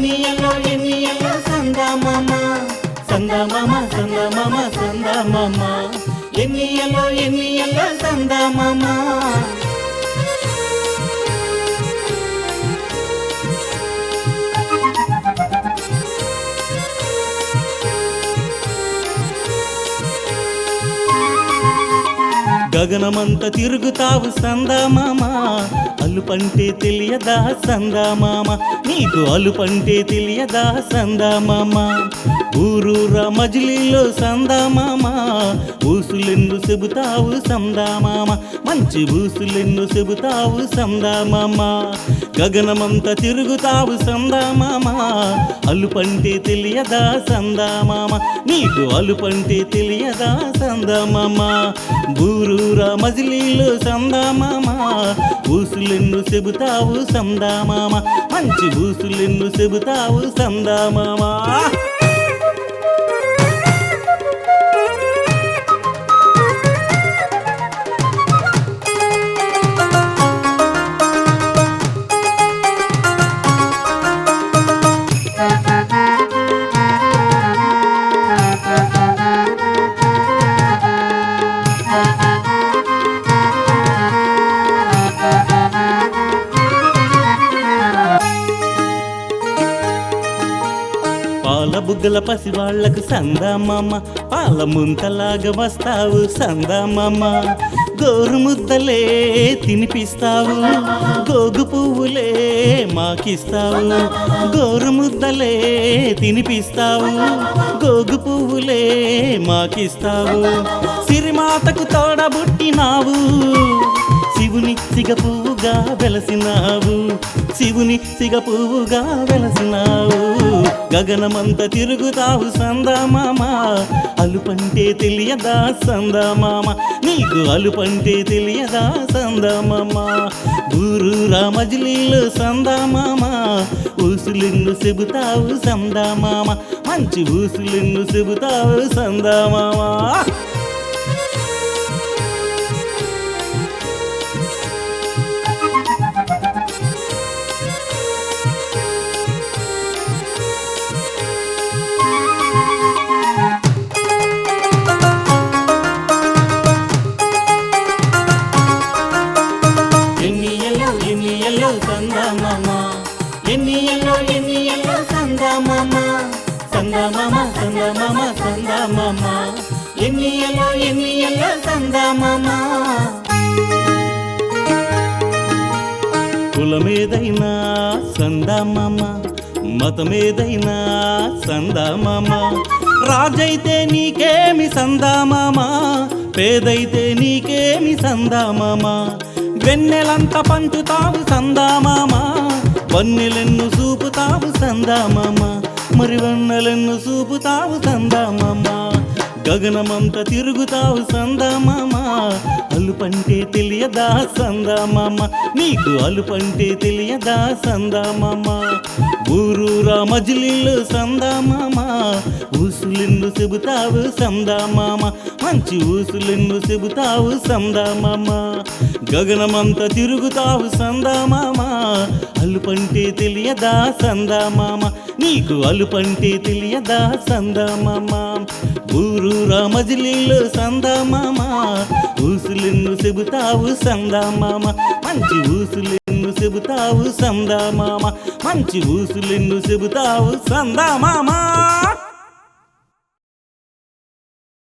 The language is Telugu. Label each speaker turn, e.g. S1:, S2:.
S1: ఎన్ని ఎల్లో సందమామ సందమామ సందమామ సందమామ ఎన్ని ఎల్లో సందమామ గగనమంత తిరుగుతావు సందమామ అలుపంటే తెలియదా సందమామ నీకు అలుపంటే తెలియదా సందమామ ఊరూరా మజిలీలో సందమామ ఊసులెన్ను చెబుతావు సందమామ మంచి ఊసులెన్ను చెబుతావు సందమామ గగనమంత తిరుగుతావు సందమామ అలుపంటే తెలియదా సందమామ నీకు అలుపంటే తెలియదా సందమామ ఊరూరా మజిలీలో సందమామ ఊసులెన్ను చెబుతావు సందమామ మంచి ఊసులెన్ను చెబుతావు సందమామ పాల బుగ్గల పసివాళ్లకు సందమామ పాల ముంతలాగా వస్తావు సందమామ గోరు ముద్దలే తినిపిస్తావు గోగు పువ్వులే మాకిస్తావు గోరు ముద్దలే తినిపిస్తావు గోగు పువ్వులే మాకిస్తావు సిరిమాతకు తోడబుట్టినావు శివుని సిగపువ్వుగా వెలసినావు శివుని సిగపువ్వుగా వెలసినావు గగనమంత తిరుగుతావు సందమామ అలుపంటే తెలియదా సందమామ నీకు అలుపంటే తెలియదా సందమామ ఊరూరా మజిలీలో సందమామ ఊసులెన్ను చెబుతావు సందమామ మంచి ఊసులెన్ను చెబుతావు సందమామ సందమామ ఎన్ని ఎల్లో సందమామ సందమామ సందమామ సందమామ ఎన్ని ఎల్లో సందమామ కులమేదైనా సందమామ మతమేదైనా సందమామ రాజైతే నీకేమి సందమామ పేదైతే నీకేమి సందమామ వెన్నెలంత పంచుతావు సందమామ వన్నెలెన్ను చూపుతావు సందమామ మరి వన్నెలెన్ను చూపుతావు సందమామ గగనమంత తిరుగుతావు సందమామ అలుపంటే తెలియదా సందమామ నీకు అలుపంటే తెలియదా సందమామ ఊరూరా మజిలీలో సందమామ ఊసులెన్ను చెబుతావు సందమామ మంచి ఊసులెన్ను చెబుతావు సందమామ గగనమంత తిరుగుతావు సందమామ అలుపంటే తెలియదా సందమామ నీకు అలుపంటే తెలియదా సందమామ ఊరూరా మజిలీలో సందమామ ఊసులెన్ను చెబుతావు సందమామ మంచి ఊసులెన్ను చెబుతావు సందమామ మంచి ఊసులెన్ను చెబుతావు సందమామ